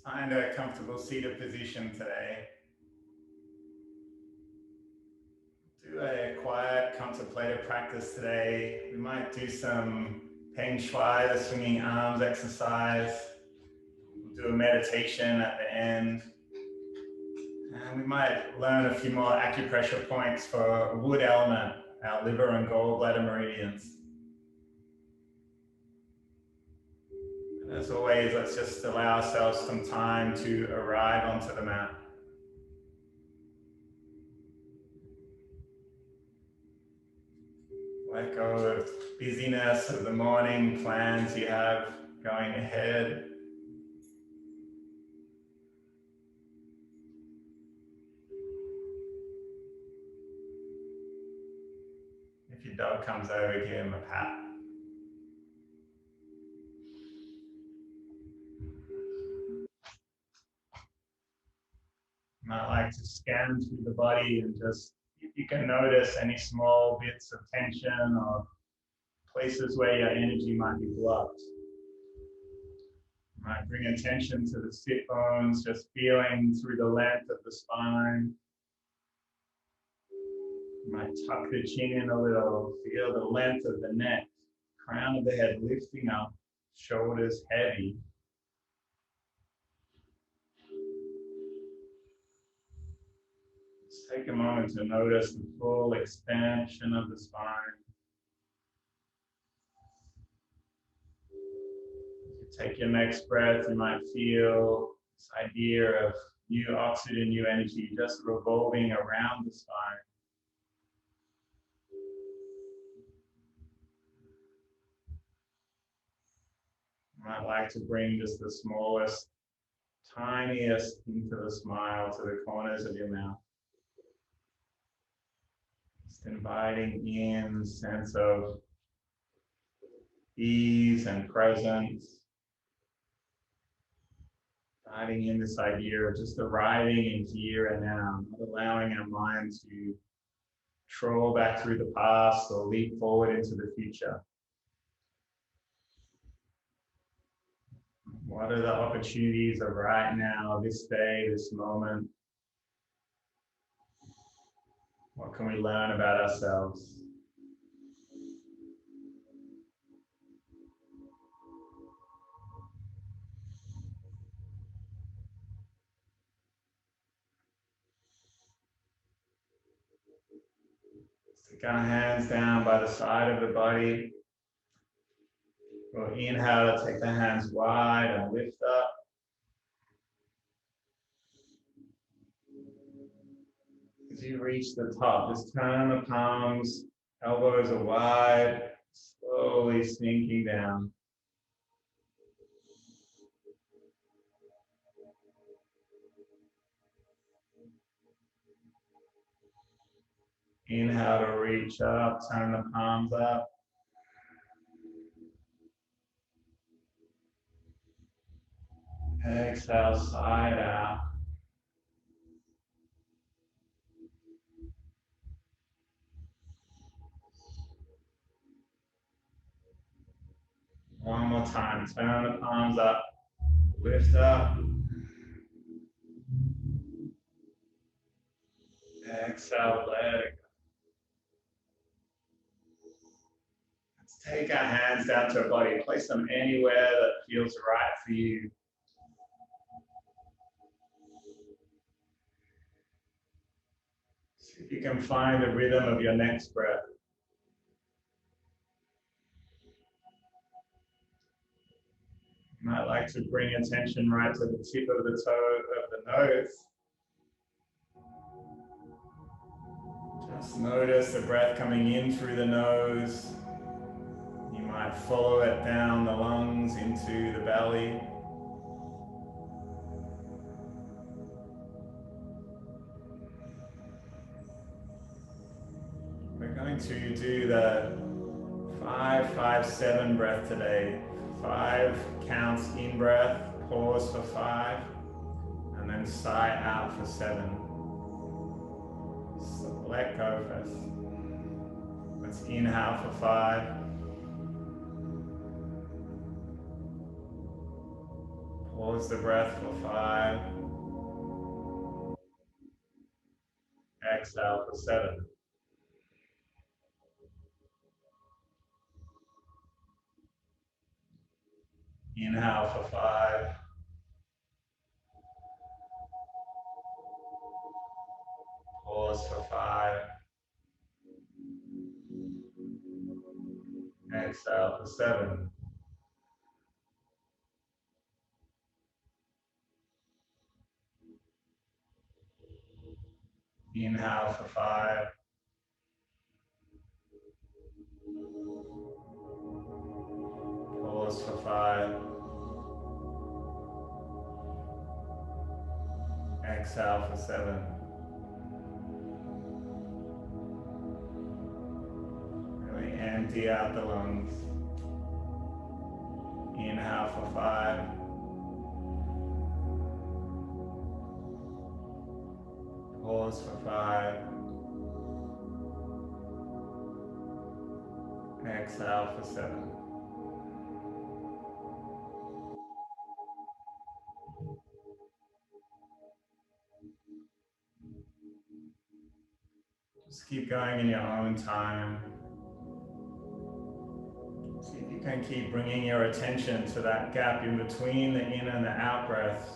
Find a comfortable seated position today. Do a quiet contemplative practice today. We might do some Shuai, the swinging arms exercise. We'll do a meditation at the end. And we might learn a few more acupressure points for wood element, our liver and gallbladder meridians. And as always, let's just allow ourselves some time to arrive onto the mat. Let go of busyness of the morning, plans you have going ahead. If your dog comes over, give him a pat. You might like to scan through the body and just, if you can notice any small bits of tension or places where your energy might be blocked. You might bring attention to the sit bones, just feeling through the length of the spine. You might tuck the chin in a little, feel the length of the neck, crown of the head lifting up, shoulders heavy. Just take a moment to notice the full expansion of the spine. As you take your next breath, you might feel this idea of new oxygen, new energy just revolving around the spine. You might like to bring just the smallest, tiniest hint of a smile to the corners of your mouth. Just inviting in a sense of ease and presence. Inviting in this idea of just arriving in here and now, not allowing our mind to troll back through the past or leap forward into the future. What are the opportunities of right now, this day, this moment? What can we learn about ourselves? Stick our hands down by the side of the body. We'll inhale to take the hands wide and lift up. As you reach the top, just turn the palms, elbows are wide, slowly sinking down. Inhale to reach up, turn the palms up. Exhale, side out. One more time, turn the palms up, lift up. Exhale, let it go. Let's take our hands down to our body, place them anywhere that feels right for you. See if you can find the rhythm of your next breath. You might like to bring attention right to the tip of the toe of the nose. Just notice the breath coming in through the nose. You might follow it down the lungs into the belly. We're going to do the 5-5-7 breath today. 5 counts in breath, pause for 5, and then sigh out for 7. So let go first. Let's inhale for 5. Pause the breath for 5. Exhale for 7. Inhale for 5. Pause for 5. Exhale for 7. Inhale for 5. Pause for 5. Exhale for 7. Really empty out the lungs. Inhale for 5. Pause for 5. Exhale for 7. Just keep going in your own time. See if you can keep bringing your attention to that gap in between the in and the out breaths.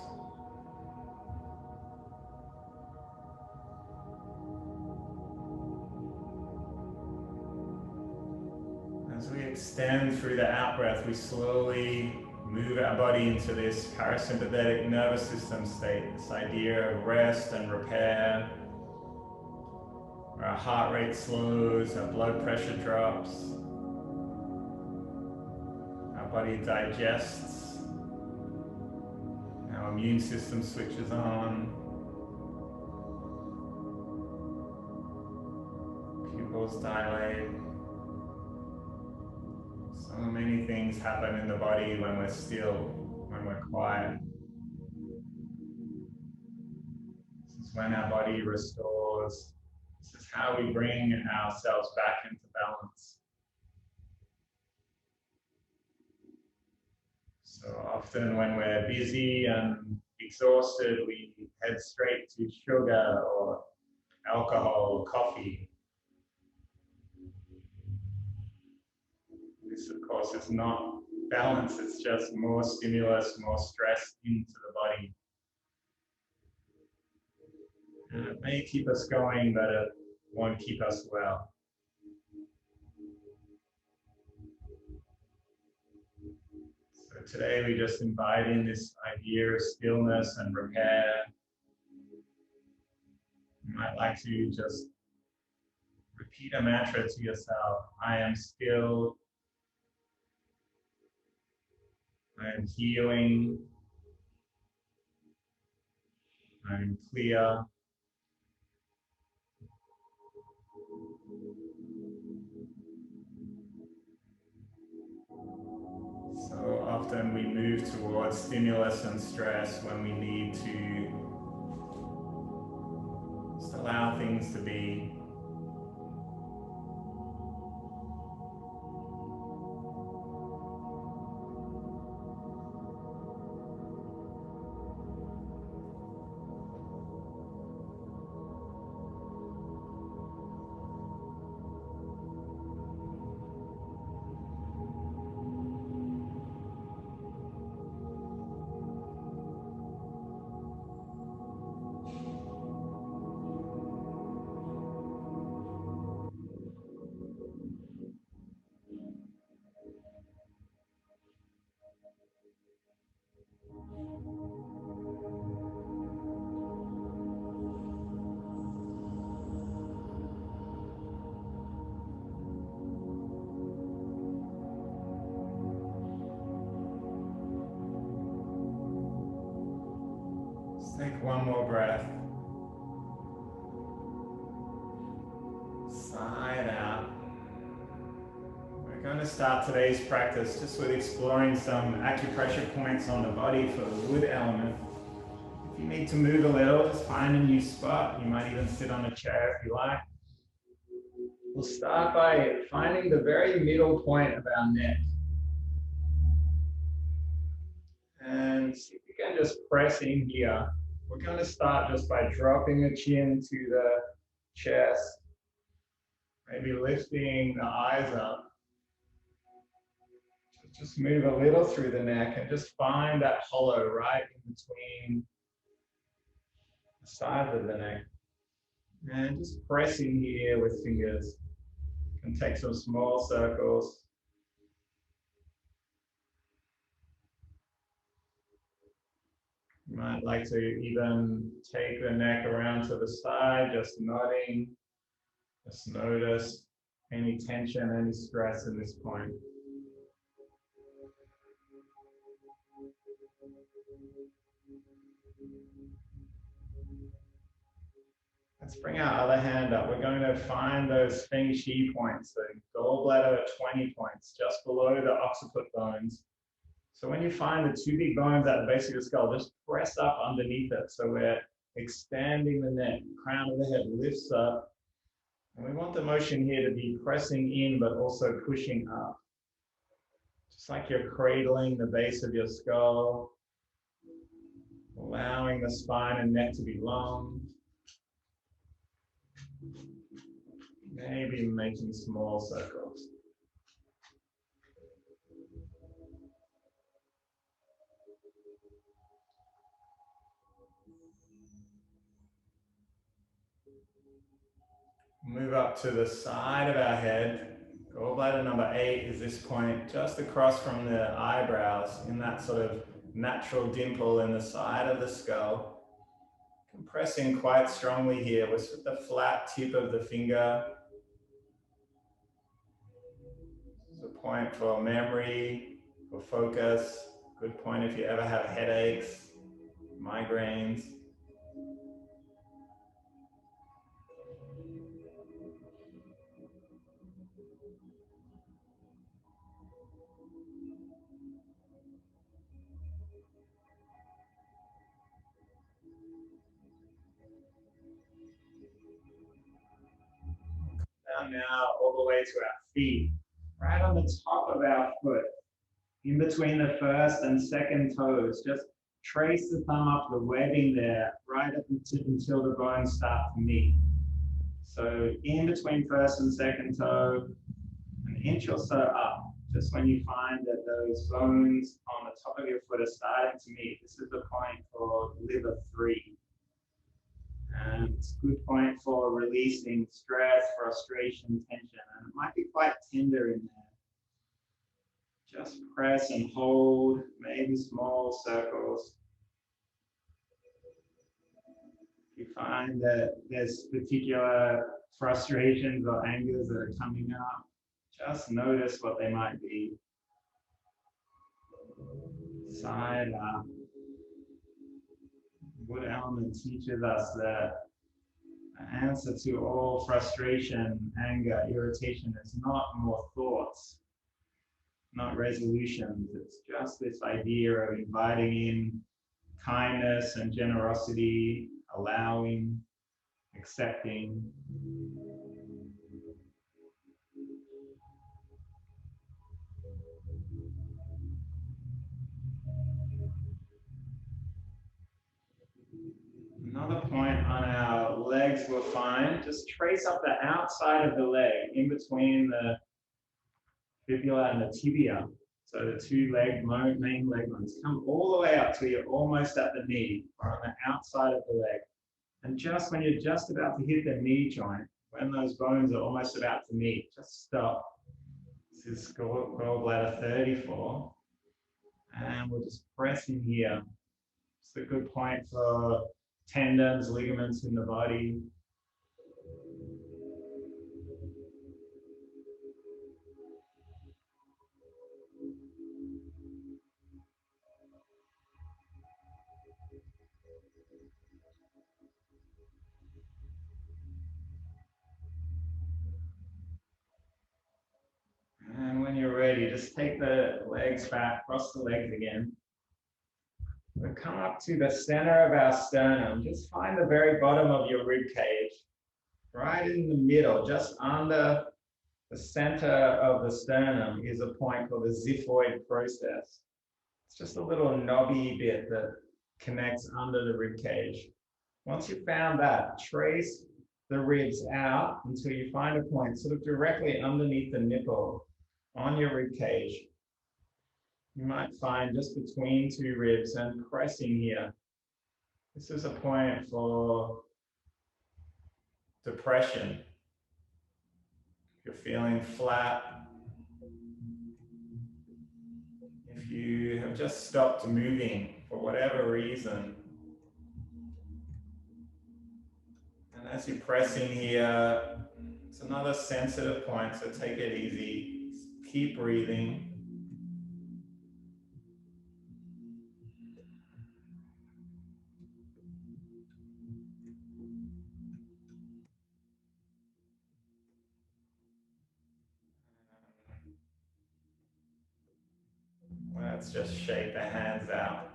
As we extend through the out breath, we slowly move our body into this parasympathetic nervous system state, this idea of rest and repair, where our heart rate slows, our blood pressure drops, our body digests, our immune system switches on, pupils dilate. So many things happen in the body when we're still, when we're quiet. This is when our body restores. This is how we bring ourselves back into balance. So often when we're busy and exhausted, we head straight to sugar or alcohol or coffee. This, of course, is not balance. It's just more stimulus, more stress into the body. And it may keep us going, but it won't keep us well. So today we just invite in this idea of stillness and repair. You might like to just repeat a mantra to yourself. I am still. I am healing. I am clear. So often we move towards stimulus and stress when we need to just allow things to be. Just take one more breath. Sigh it out. We're going to start today's practice just with exploring some acupressure points on the body for the wood element. If you need to move a little, just find a new spot. You might even sit on a chair if you like. We'll start by finding the very middle point of our neck. And see if you can just press in here. We're going to start just by dropping the chin to the chest, maybe lifting the eyes up. Just move a little through the neck and just find that hollow right in between the sides of the neck. And just pressing here with fingers. You can take some small circles. You might like to even take the neck around to the side, just nodding. Just notice any tension, any stress in this point. Let's bring our other hand up. We're going to find those Feng Shi points, the gallbladder 20 points, just below the occiput bones. So when you find the two big bones at the base of the skull, just press up underneath it. So we're expanding the neck, the crown of the head lifts up. And we want the motion here to be pressing in, but also pushing up. Just like you're cradling the base of your skull, allowing the spine and neck to be long. Maybe making small circles. Move up to the side of our head. Gallbladder number 8 is this point just across from the eyebrows in that sort of natural dimple in the side of the skull. Compressing quite strongly here with the flat tip of the finger. This is a point for memory, for focus. Good point if you ever have headaches, migraines. Down now all the way to our feet, right on the top of our foot, in between the first and second toes. Just trace the thumb up the webbing there, right up until the bones start to meet. So in between first and second toe, an inch or so up, just when you find that those bones on the top of your foot are starting to meet. This is the point for liver 3. And it's a good point for releasing stress, frustration, tension. And it might be quite tender in there. Just press and hold, maybe small circles. If you find that there's particular frustrations or angers that are coming up, just notice what they might be. Side up. Wood element teaches us that the answer to all frustration, anger, irritation is not more thoughts, not resolutions. It's just this idea of inviting in kindness and generosity, allowing, accepting. Another point on our legs we'll find, just trace up the outside of the leg in between the fibula and the tibia. So the two main leg bones come all the way up till you're almost at the knee or on the outside of the leg. And just when you're just about to hit the knee joint, when those bones are almost about to meet, just stop. This is gallbladder 34. And we'll just press in here. It's a good point for tendons, ligaments in the body. And when you're ready, just take the legs back, cross the legs again. We'll come up to the center of our sternum. Just find the very bottom of your rib cage, right in the middle, just under the center of the sternum is a point called the xiphoid process. It's just a little knobby bit that connects under the rib cage. Once you've found that, trace the ribs out until you find a point sort of directly underneath the nipple on your rib cage. You might find just between two ribs and pressing here. This is a point for depression. If you're feeling flat, if you have just stopped moving for whatever reason, and as you press in here, it's another sensitive point, so take it easy. Keep breathing. Let's just shake the hands out.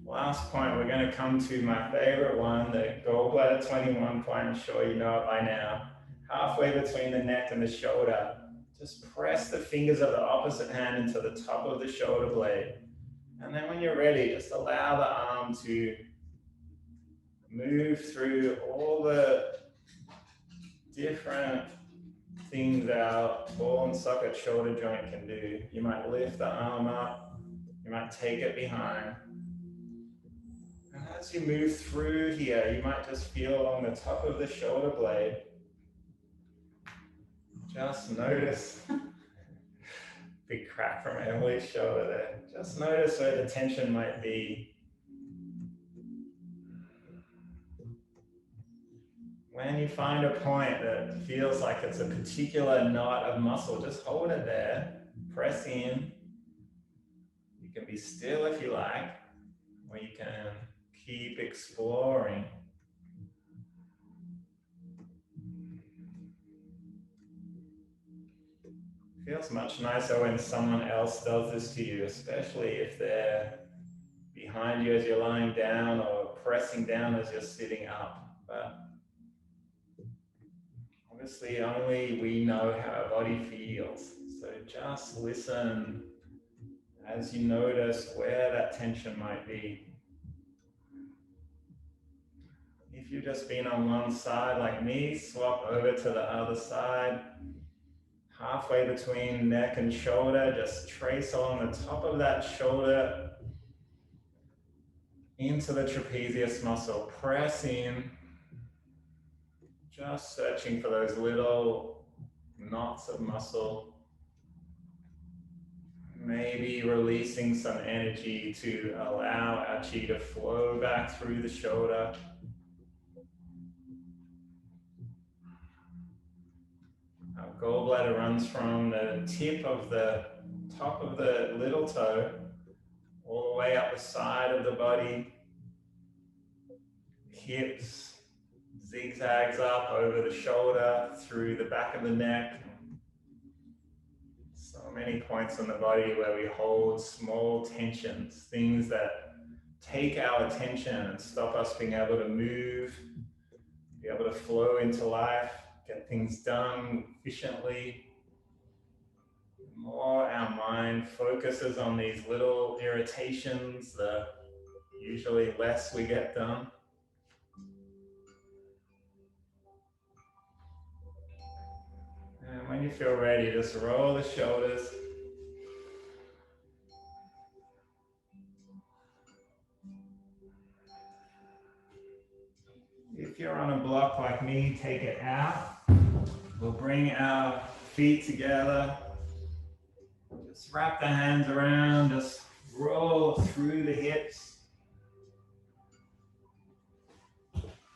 Last point, we're going to come to my favorite one, the gallbladder 21 point. I'm sure you know it by now. Halfway between the neck and the shoulder. Just press the fingers of the opposite hand into the top of the shoulder blade. And then when you're ready, just allow the arm to move through all the different things our ball and socket shoulder joint can do. You might lift the arm up, you might take it behind. And as you move through here, you might just feel along the top of the shoulder blade. Just notice, big crack from Emily's shoulder there. Just notice where the tension might be. When you find a point that feels like it's a particular knot of muscle, just hold it there, press in. You can be still if you like, or you can keep exploring. Feels much nicer when someone else does this to you, especially if they're behind you as you're lying down or pressing down as you're sitting up. But obviously only we know how our body feels. So just listen as you notice where that tension might be. If you've just been on one side like me, swap over to the other side. Halfway between neck and shoulder, just trace along the top of that shoulder into the trapezius muscle. Press in, just searching for those little knots of muscle. Maybe releasing some energy to allow our chi to flow back through the shoulder. Our gallbladder runs from the tip of the top of the little toe all the way up the side of the body, hips, zigzags up over the shoulder, through the back of the neck. So many points on the body where we hold small tensions, things that take our attention and stop us being able to move, be able to flow into life, get things done efficiently. The more our mind focuses on these little irritations, the usually less we get done. And when you feel ready, just roll the shoulders. If you're on a block like me, take it out. We'll bring our feet together. Just wrap the hands around, just roll through the hips.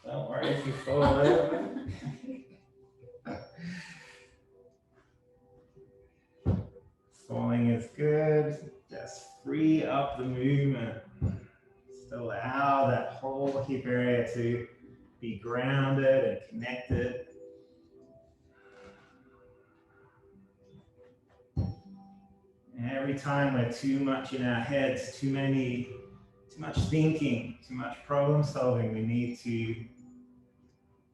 Don't worry if you fall over. Falling is good. Just free up the movement. Just allow that whole hip area to be grounded and connected. And every time we're too much in our heads, too much thinking, too much problem solving, we need to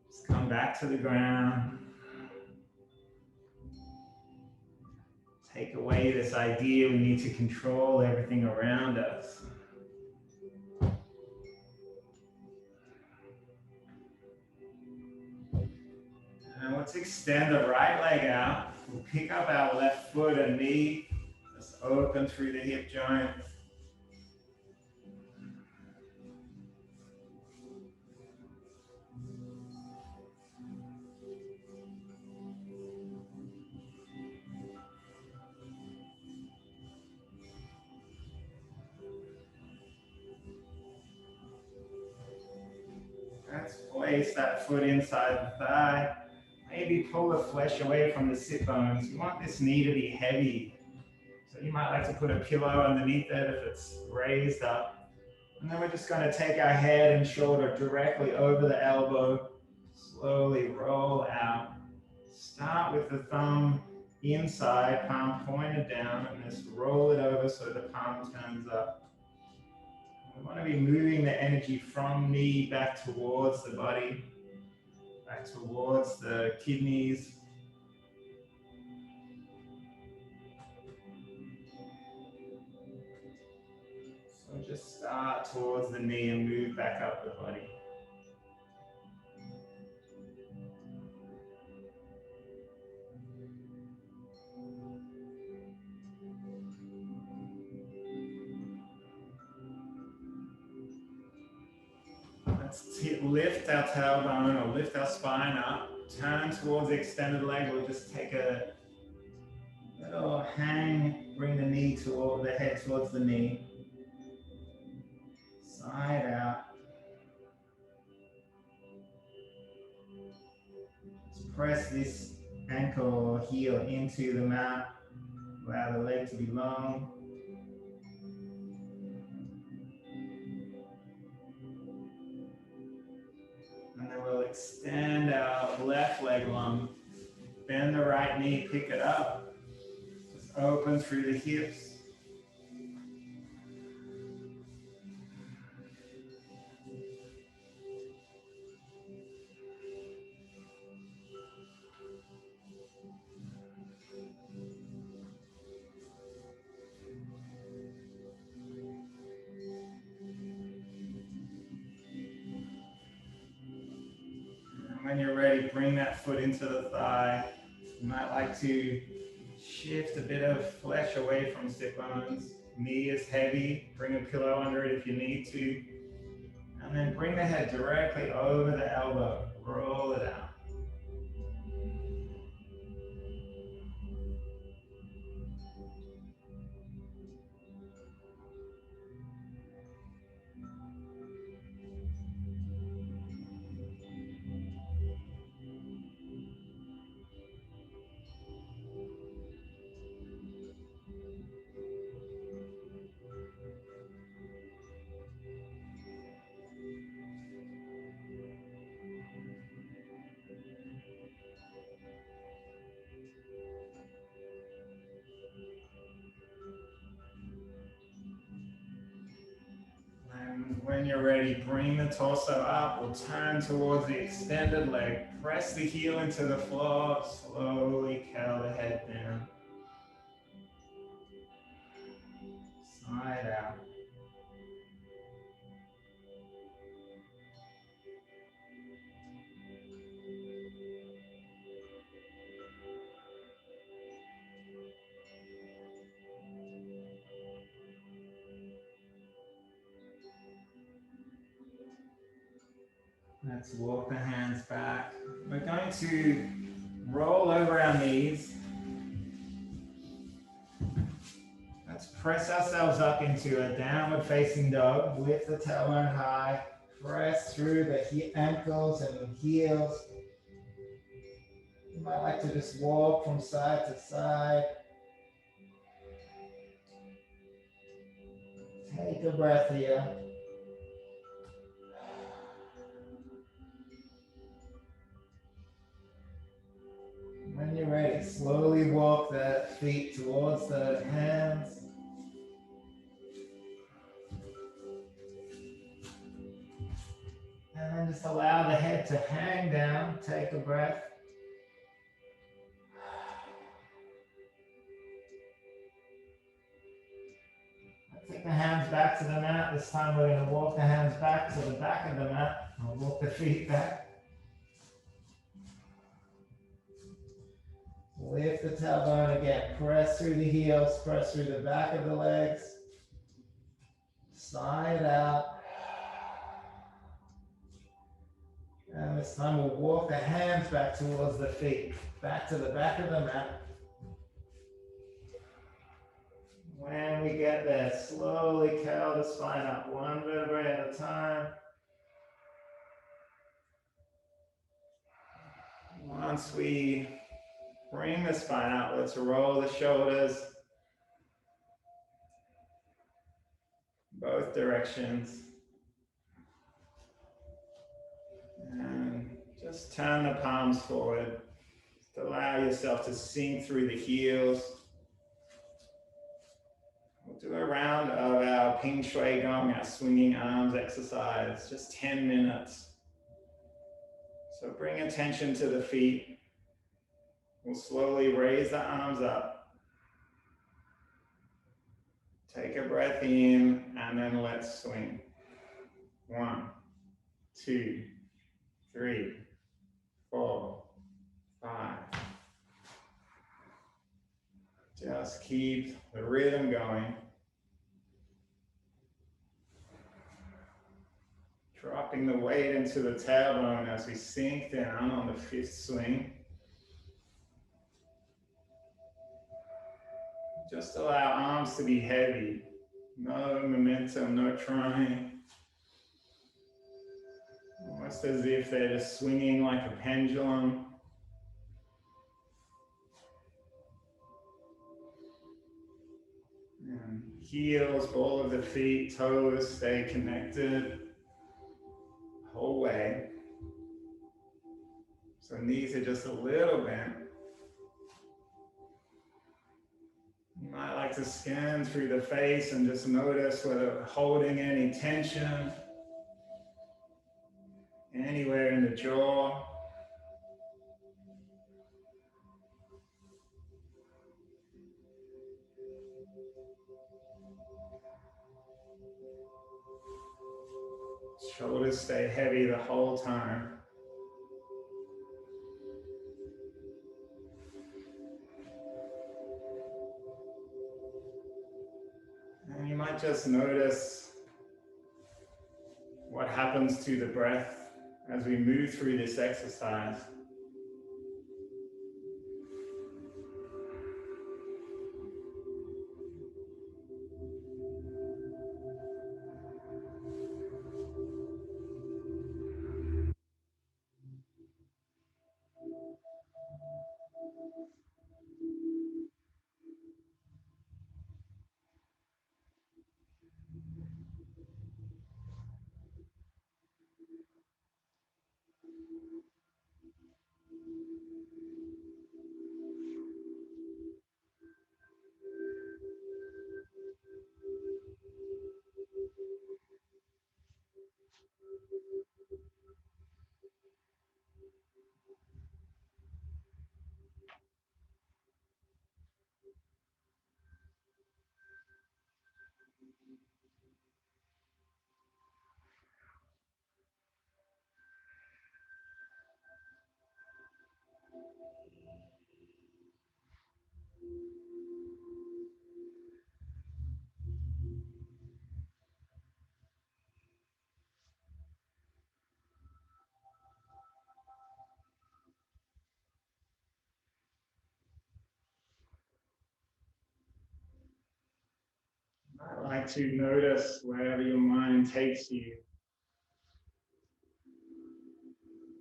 just come back to the ground. Take away this idea we need to control everything around us. And let's extend the right leg out. We'll pick up our left foot and knee. Just open through the hip joint. Let's place that foot inside the thigh. Maybe pull the flesh away from the sit bones. You want this knee to be heavy. So you might like to put a pillow underneath it if it's raised up. And then we're just going to take our head and shoulder directly over the elbow. Slowly roll out. Start with the thumb inside, palm pointed down, and just roll it over so the palm turns up. We want to be moving the energy from knee back towards the body, back towards the kidneys. So just start towards the knee and move back up the body. Let's lift our tailbone or lift our spine up, turn towards the extended leg. We'll just take a little hang, bring the knee toward the head towards the knee. Side out. Just press this ankle or heel into the mat. Allow the leg to be long. And then we'll extend our left leg long. Bend the right knee, pick it up. Just open through the hips. When you're ready, bring that foot into the thigh. You might like to shift a bit of flesh away from sit bones. Knee is heavy. Bring a pillow under it if you need to. And then bring the head directly over the elbow. Roll it out. And when you're ready, bring the torso up. We'll turn towards the extended leg. Press the heel into the floor. Slowly curl the head down. Side out. Let's walk the hands back. We're going to roll over our knees. Let's press ourselves up into a downward facing dog. Lift the tailbone high. Press through the ankles and heels. You might like to just walk from side to side. Take a breath here. When you're ready, slowly walk the feet towards the hands. And then just allow the head to hang down. Take a breath. Take the hands back to the mat. This time we're going to walk the hands back to the back of the mat. And walk the feet back. Lift the tailbone again. Press through the heels. Press through the back of the legs. Sigh it out. And this time we'll walk the hands back towards the feet. Back to the back of the mat. When we get there, slowly curl the spine up, one vertebrae at a time. Once we bring the spine out, let's roll the shoulders both directions. And just turn the palms forward. Just allow yourself to sink through the heels. We'll do a round of our Shuai gong, our swinging arms exercise, just 10 minutes. So bring attention to the feet. We'll slowly raise the arms up. Take a breath in and then let's swing. 1, 2, 3, 4, 5. Just keep the rhythm going. Dropping the weight into the tailbone as we sink down on the 5th swing. Just allow arms to be heavy. No momentum, no trying. Almost as if they're just swinging like a pendulum. And heels, ball of the feet, toes stay connected the whole way. So knees are just a little bent. You might like to scan through the face and just notice whether holding any tension anywhere in the jaw. Shoulders stay heavy the whole time. And you might just notice what happens to the breath as we move through this exercise. I like to notice wherever your mind takes you.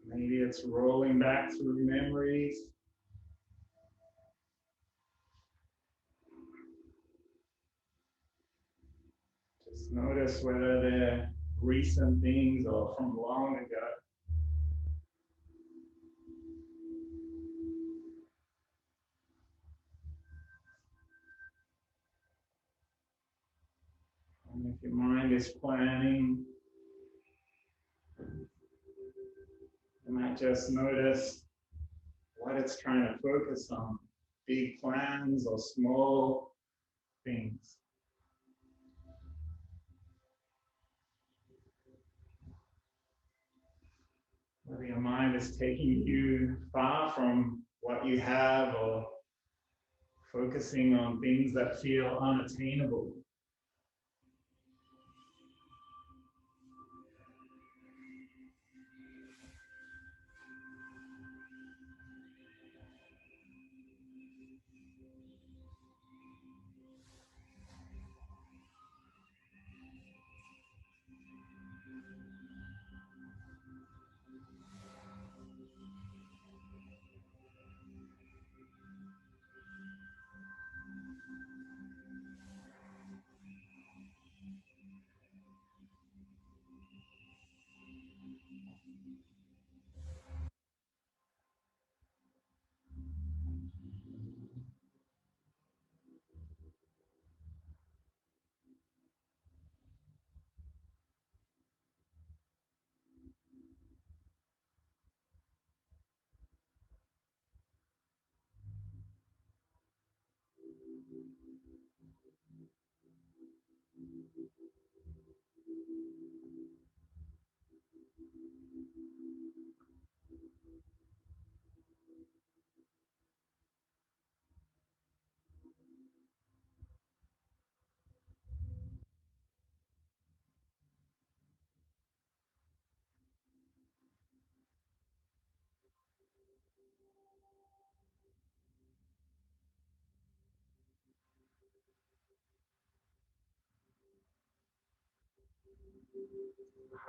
Maybe it's rolling back through memories. Just notice whether they're recent things or from long ago. And if your mind is planning, you might just notice what it's trying to focus on. Big plans or small things. Whether your mind is taking you far from what you have or focusing on things that feel unattainable.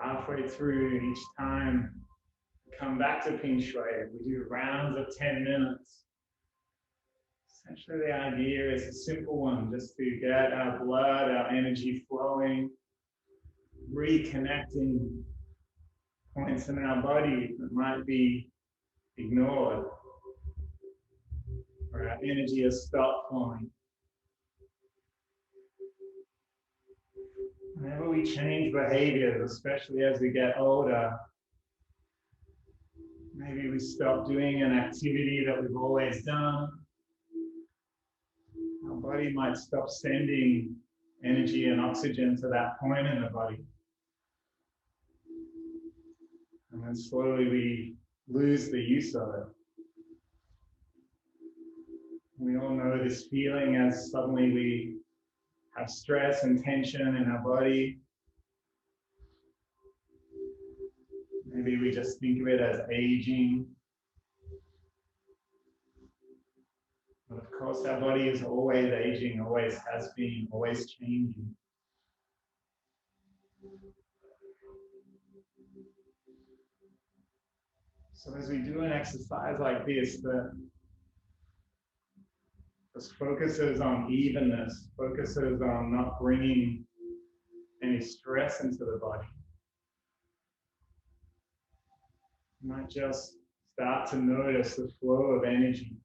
Halfway through each time, come back to Ping Shui. We do rounds of 10 minutes. Essentially, the idea is a simple one, just to get our blood, our energy flowing, reconnecting points in our body that might be ignored, or our energy has stopped flowing. Whenever we change behaviors, especially as we get older, maybe we stop doing an activity that we've always done. Our body might stop sending energy and oxygen to that point in the body. And then slowly we lose the use of it. We all know this feeling as suddenly we have stress and tension in our body. Maybe we just think of it as aging. But of course, our body is always aging, always has been, always changing. So as we do an exercise like this that just focuses on evenness, focuses on not bringing any stress into the body, you might just start to notice the flow of energy.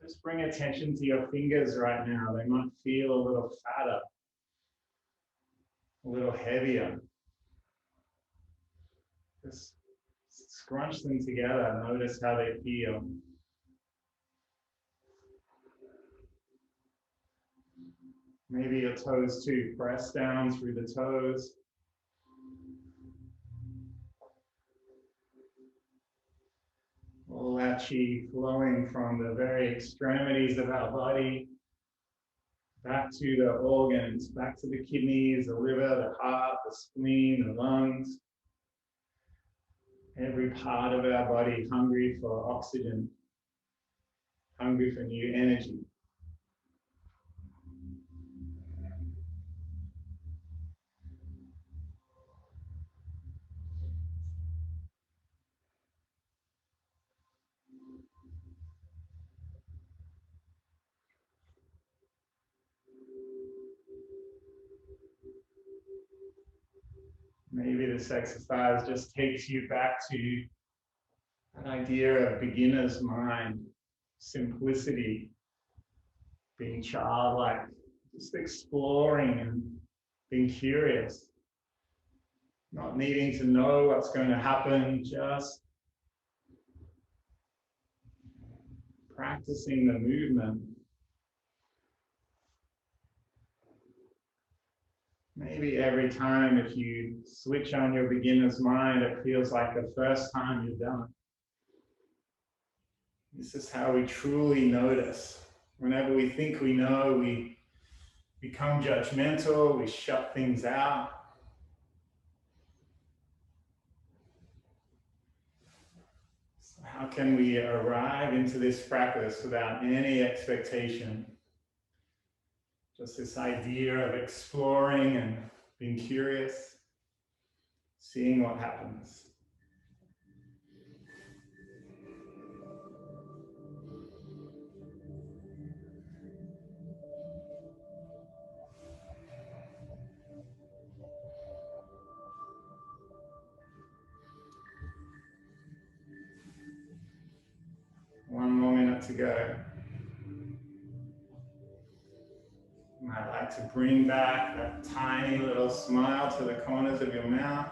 Just bring attention to your fingers right now. They might feel a little fatter, a little heavier. Just scrunch them together. Notice how they feel. Maybe your toes too. Press down through the toes. All that chi flowing from the very extremities of our body back to the organs, back to the kidneys, the liver, the heart, the spleen, the lungs. Every part of our body hungry for oxygen, hungry for new energy. Maybe this exercise just takes you back to an idea of beginner's mind, simplicity, being childlike, just exploring and being curious, not needing to know what's going to happen, just practicing the movement. Maybe every time if you switch on your beginner's mind, it feels like the first time you've done it. This is how we truly notice. Whenever we think we know, we become judgmental, we shut things out. So how can we arrive into this practice without any expectation? Just this idea of exploring and being curious, seeing what happens. One more minute to go. You might like to bring back that tiny little smile to the corners of your mouth.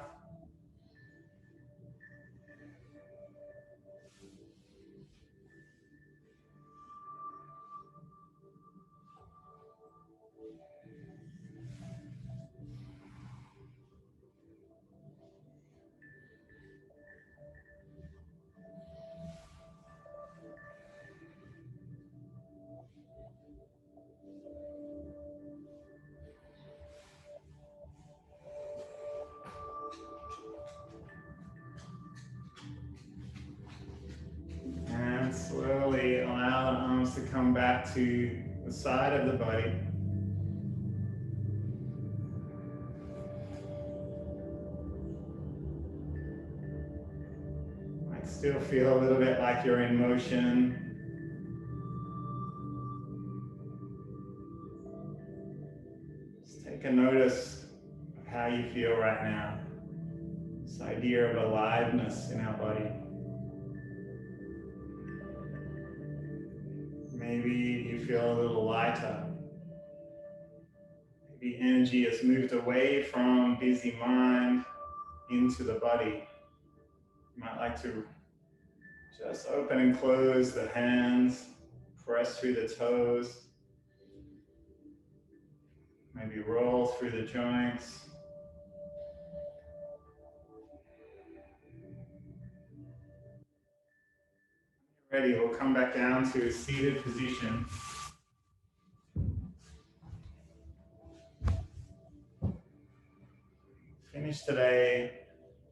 And slowly allow the arms to come back to the side of the body. Might still feel a little bit like you're in motion. Just take a notice of how you feel right now. This idea of aliveness in our body. Maybe you feel a little lighter. Maybe energy has moved away from busy mind into the body. You might like to just open and close the hands, press through the toes, maybe roll through the joints. Ready, we'll come back down to a seated position. Finish today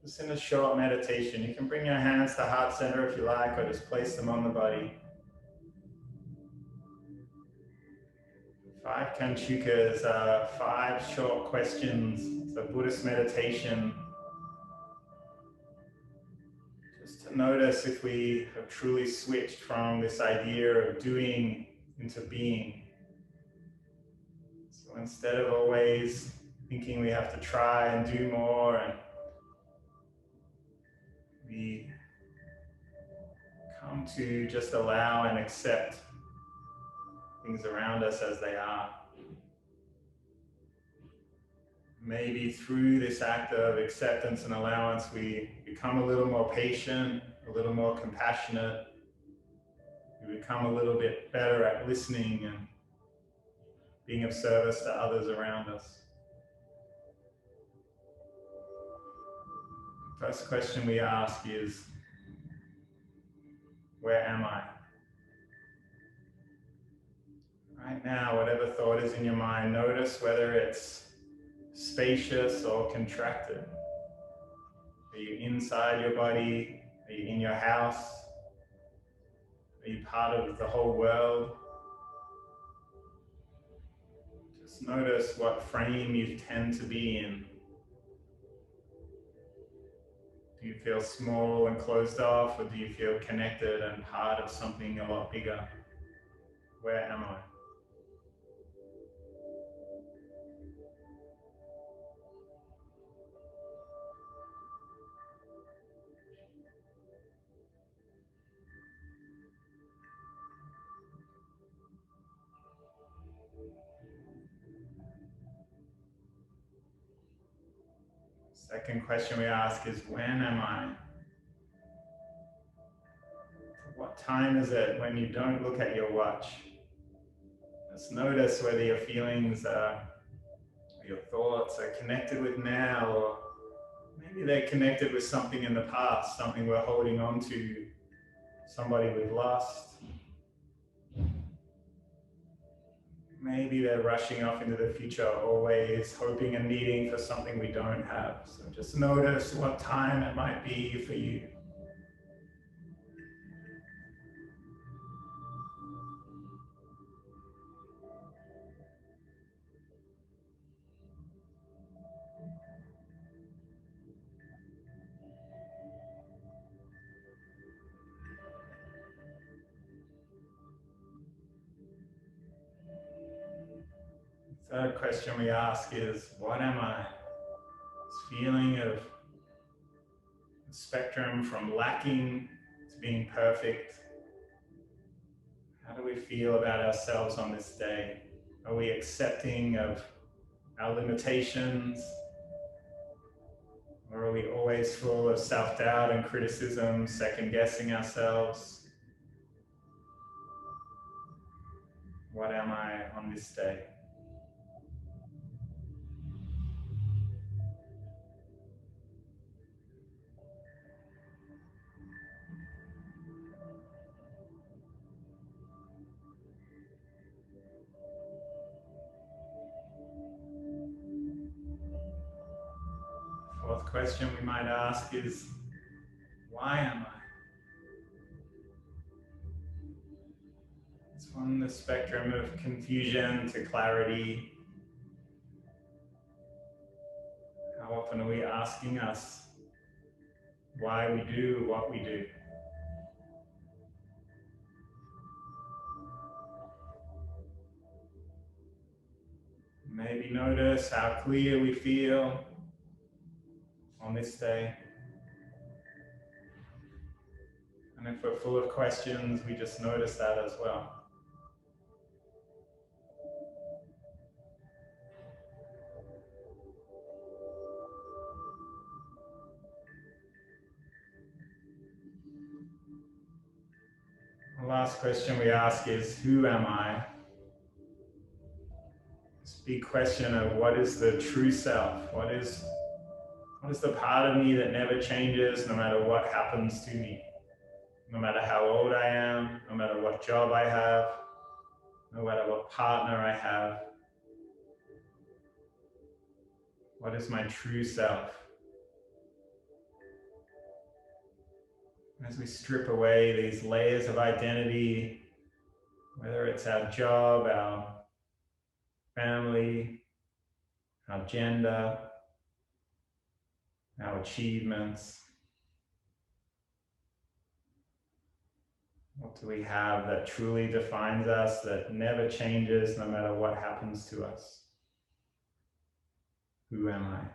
just in a short meditation. You can bring your hands to heart center if you like, or just place them on the body. 5 kanchukas are 5 short questions. It's a Buddhist meditation. Just to notice if we have truly switched from this idea of doing into being. So instead of always thinking we have to try and do more, and we come to just allow and accept things around us as they are. Maybe through this act of acceptance and allowance, we become a little more patient, a little more compassionate. We become a little bit better at listening and being of service to others around us. First question we ask is, where am I? Right now, whatever thought is in your mind, notice whether it's spacious or contracted. Are you inside your body? Are you in your house? Are you part of the whole world? Just notice what frame you tend to be in. Do you feel small and closed off, or do you feel connected and part of something a lot bigger? Where am I? Second question we ask is, when am I? What time is it when you don't look at your watch? Just notice whether your feelings are Your thoughts are connected with now, or maybe they're connected with something in the past, something we're holding on to, somebody we've lost. Maybe they're rushing off into the future, always hoping and needing for something we don't have. So just notice what time it might be for you. The third question we ask is, what am I? This feeling of the spectrum from lacking to being perfect. How do we feel about ourselves on this day? Are we accepting of our limitations? Or are we always full of self-doubt and criticism, second-guessing ourselves? What am I on this day? Fourth question we might ask is, why am I? It's on the spectrum of confusion to clarity. How often are we asking us why we do what we do? Maybe notice how clear we feel on this day. And if we're full of questions, we just notice that as well. The last question we ask is, who am I? This big question of what is the true self? What is the part of me that never changes no matter what happens to me? No matter how old I am, no matter what job I have, no matter what partner I have. What is my true self? As we strip away these layers of identity, whether it's our job, our family, our gender, our achievements, what do we have that truly defines us, that never changes no matter what happens to us? Who am I?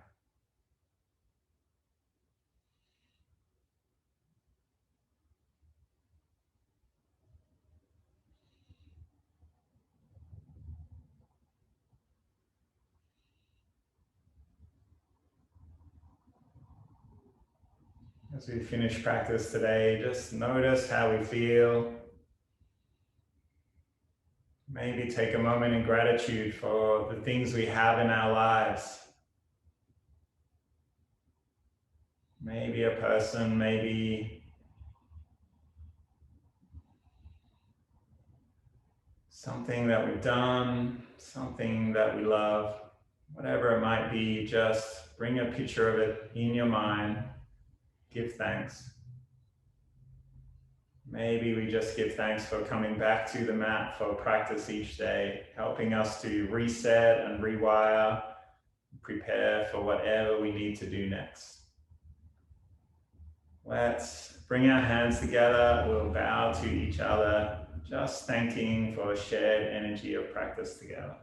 As we finish practice today, just notice how we feel. Maybe take a moment in gratitude for the things we have in our lives. Maybe a person, maybe something that we've done, something that we love, whatever it might be, just bring a picture of it in your mind. Give thanks. Maybe we just give thanks for coming back to the mat for practice each day, helping us to reset and rewire, prepare for whatever we need to do next. Let's bring our hands together. We'll bow to each other, just thanking for a shared energy of practice together.